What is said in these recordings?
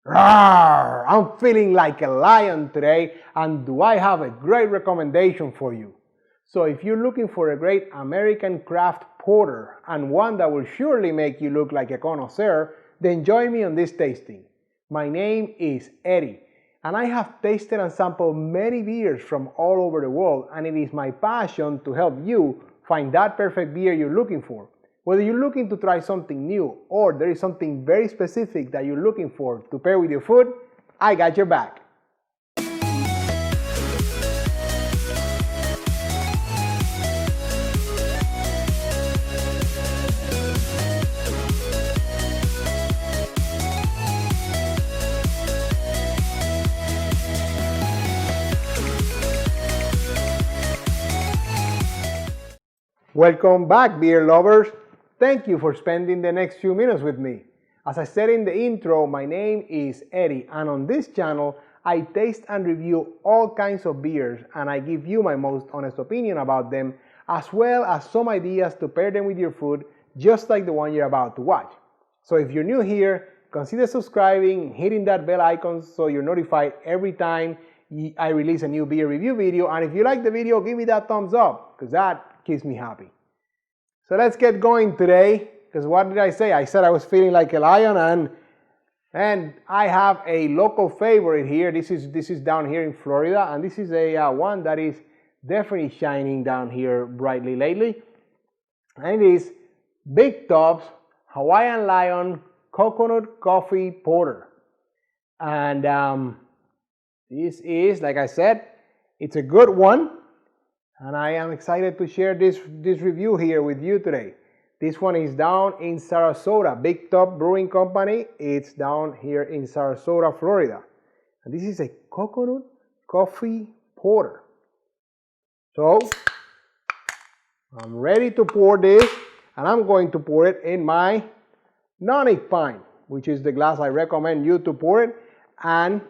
Rawr! I'm feeling like a lion today, and do I have a great recommendation for you. So if you're looking for a great American craft porter and one that will surely make you look like a connoisseur, then join me on this tasting. My name is Eddie, and I have tasted and sampled many beers from all over the world, and it is my passion to help you find that perfect beer you're looking for. Whether you're looking to try something new or there is something very specific that you're looking for to pair with your food, I got your back. Welcome back, beer lovers. Thank you for spending the next few minutes with me. As I said in the intro, my name is Eddie, and on this channel, I taste and review all kinds of beers, and I give you my most honest opinion about them, as well as some ideas to pair them with your food, just like the one you're about to watch. So if you're new here, consider subscribing, hitting that bell icon so you're notified every time I release a new beer review video, and if you like the video, give me that thumbs up, because that keeps me happy. So let's get going today, because what did I say? I said I was feeling like a lion, and I have a local favorite here. This is down here in Florida, and this is a one that is definitely shining down here brightly lately, and it is Big Tub's Hawaiian Lion Coconut Coffee Porter. And this is, like I said, it's a good one. And I am excited to share this review here with you today. This one is down in Sarasota, Big Tub Brewing Company. It's down here in Sarasota, Florida. And this is a coconut coffee porter. So, I'm ready to pour this, and I'm going to pour it in my non-ink pint, which is the glass I recommend you to pour it. And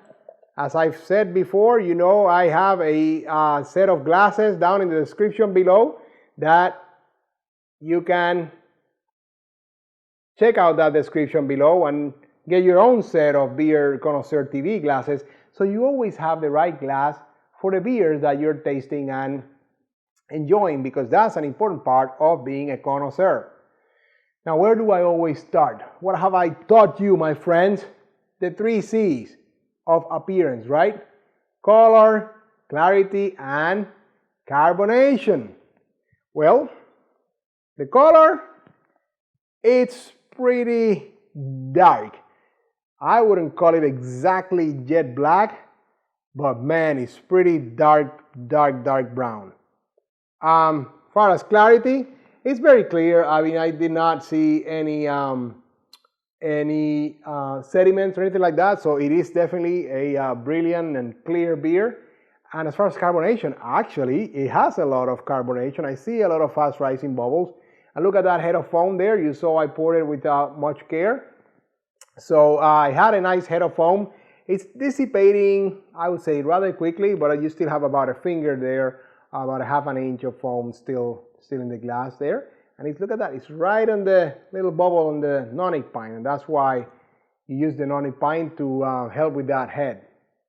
as I've said before, you know, I have a set of glasses down in the description below that you can check out that description below and get your own set of Beer Connoisseur TV glasses, so you always have the right glass for the beers that you're tasting and enjoying, because that's an important part of being a connoisseur. Now, where do I always start? What have I taught you, my friends? The 3 C's of appearance, right? Color, clarity, and carbonation. Well, the color, it's pretty dark. I wouldn't call it exactly jet black, but man, it's pretty dark brown. Far as clarity, it's very clear. I mean, I did not see any sediments or anything like that, so it is definitely a brilliant and clear beer. And as far as carbonation, actually it has a lot of carbonation. I see a lot of fast rising bubbles, and look at that head of foam there. You saw I poured it without much care, so I had a nice head of foam. It's dissipating, I would say, rather quickly, but you still have about a finger there, about a half an inch of foam still in the glass there. And look at that, it's right on the little bubble on the non-ink pint, and that's why you use the non-ink pint to help with that head.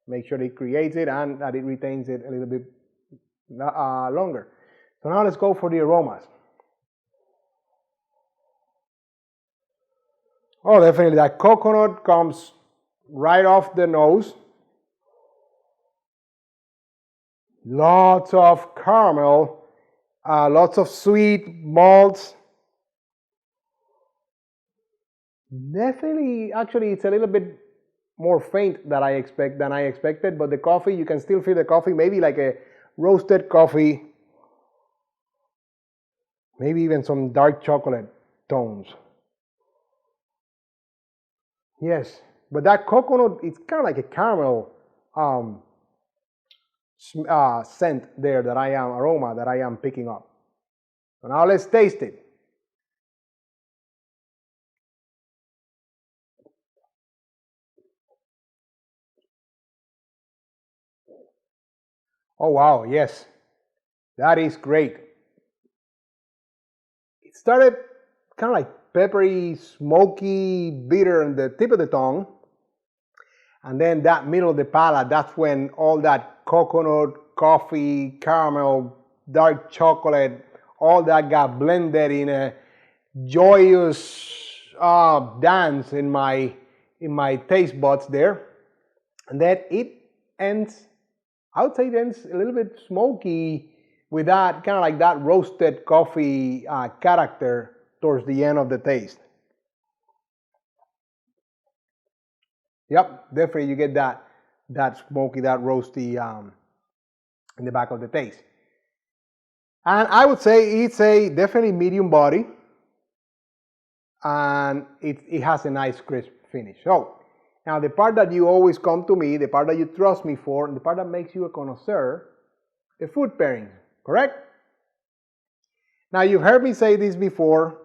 Make sure it creates it and that it retains it a little bit longer. So now let's go for the aromas. Oh, definitely that coconut comes right off the nose. Lots of caramel. Lots of sweet malts. Definitely, actually, it's a little bit more faint than I expected, but the coffee, you can still feel the coffee, maybe like a roasted coffee, maybe even some dark chocolate tones. Yes, but that coconut, it's kind of like a caramel scent there aroma that I am picking up. So now let's taste it. Oh wow, yes, that is great. It started kind of like peppery, smoky, bitter on the tip of the tongue, And then that middle of the palate, that's when all that coconut, coffee, caramel, dark chocolate, all that got blended in a joyous dance in my taste buds there. And then it ends, I would say it ends a little bit smoky with that kind of like that roasted coffee character towards the end of the taste. Yep, definitely you get that smoky, that roasty in the back of the taste. And I would say it's a definitely medium body, and it has a nice crisp finish. So now the part that you always come to me, the part that you trust me for, and the part that makes you a connoisseur, the food pairing, correct? Now you've heard me say this before.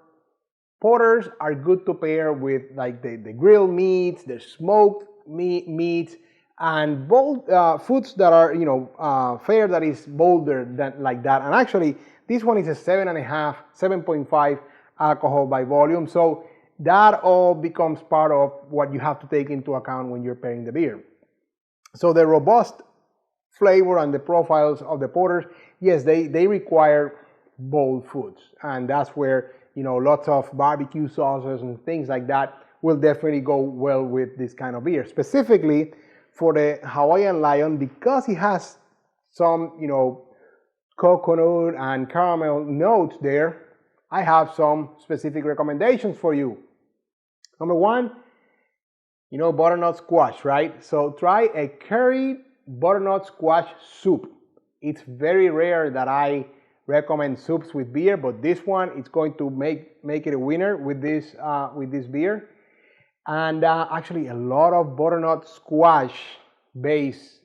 Porters are good to pair with like the grilled meats, the smoked meats, and bold foods that are fare that is bolder than like that. And actually, this one is a 7.5, 7.5 alcohol by volume. So that all becomes part of what you have to take into account when you're pairing the beer. So the robust flavor and the profiles of the porters, yes, they require bold foods, and that's where lots of barbecue sauces and things like that will definitely go well with this kind of beer. Specifically for the Hawaiian Lion, because it has some coconut and caramel notes there, I have some specific recommendations for you. Number one, butternut squash, right? So try a curried butternut squash soup. It's very rare that I recommend soups with beer, but this one it's going to make it a winner with this beer. And actually, a lot of butternut squash based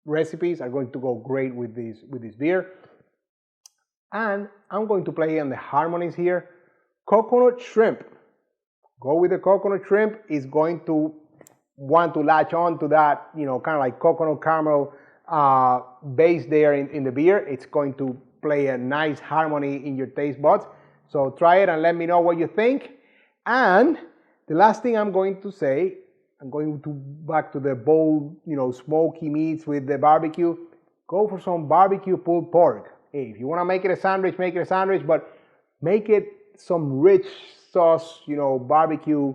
recipes are going to go great with this beer. And I'm going to play on the harmonies here. Coconut shrimp. Go with the coconut shrimp. Is going to want to latch on to that, kind of like coconut caramel base there in the beer. It's going to play a nice harmony in your taste buds. So try it and let me know what you think. And the last thing I'm going to say, I'm going to back to the bold, smoky meats with the barbecue. Go for some barbecue pulled pork. Hey, if you want to make it a sandwich, make it a sandwich, but make it some rich sauce, barbecue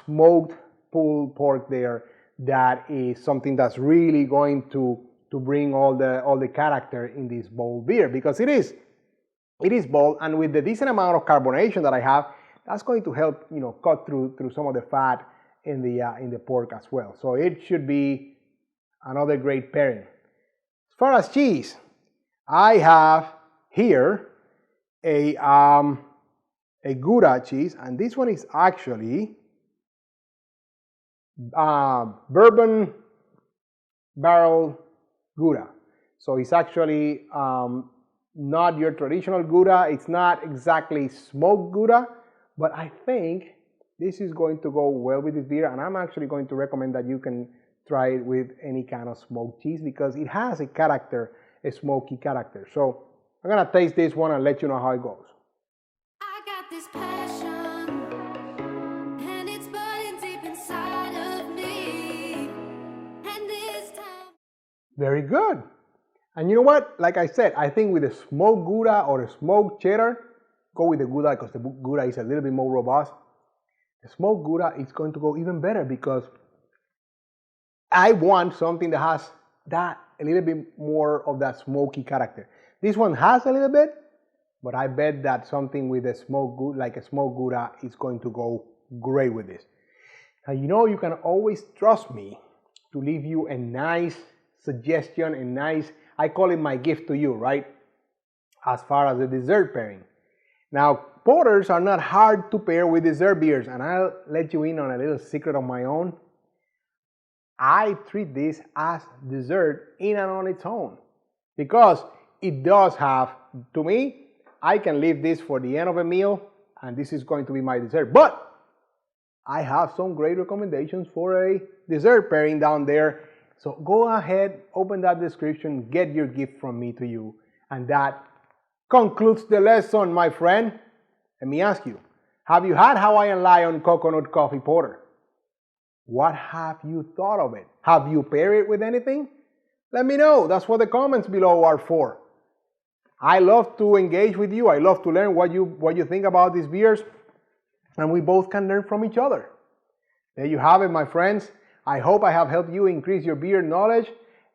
smoked pulled pork there. That is something that's really going to bring all the character in this bold beer, because it is bold, and with the decent amount of carbonation that I have, that's going to help cut through some of the fat in the pork as well. So it should be another great pairing. As far as cheese, I have here a Gouda cheese, and this one is actually bourbon barrel Gouda. So it's actually not your traditional Gouda. It's not exactly smoked Gouda, but I think this is going to go well with this beer, and I'm actually going to recommend that you can try it with any kind of smoked cheese because it has a character, a smoky character. So I'm gonna taste this one and let you know how it goes. I got this passion, and it's burning deep inside of me, and this time. Very good. And you know what? Like I said, I think with the smoked Gouda or the smoked cheddar, go with the Gouda because the Gouda is a little bit more robust. The smoked Gouda is going to go even better because I want something that has that a little bit more of that smoky character. This one has a little bit, but I bet that something with a smoked Gouda, like a smoked Gouda, is going to go great with this. Now you can always trust me to leave you a nice suggestion, a nice, I call it my gift to you, right? As far as the dessert pairing. Now, porters are not hard to pair with dessert beers, and I'll let you in on a little secret of my own. I treat this as dessert in and on its own because it does have, to me, I can leave this for the end of a meal and this is going to be my dessert. But I have some great recommendations for a dessert pairing down there. So go ahead, open that description, get your gift from me to you. And that concludes the lesson, my friend. Let me ask you, have you had Hawaiian Lion Coconut Coffee Porter? What have you thought of it? Have you paired it with anything? Let me know. That's what the comments below are for. I love to engage with you. I love to learn what you think about these beers, and we both can learn from each other. There you have it, my friends. I hope I have helped you increase your beer knowledge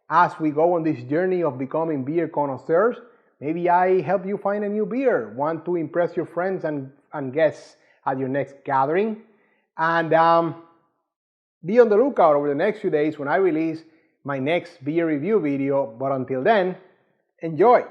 as we go on this journey of becoming beer connoisseurs. Maybe I help you find a new beer, want to impress your friends and guests at your next gathering. And be on the lookout over the next few days when I release my next beer review video. But until then, enjoy!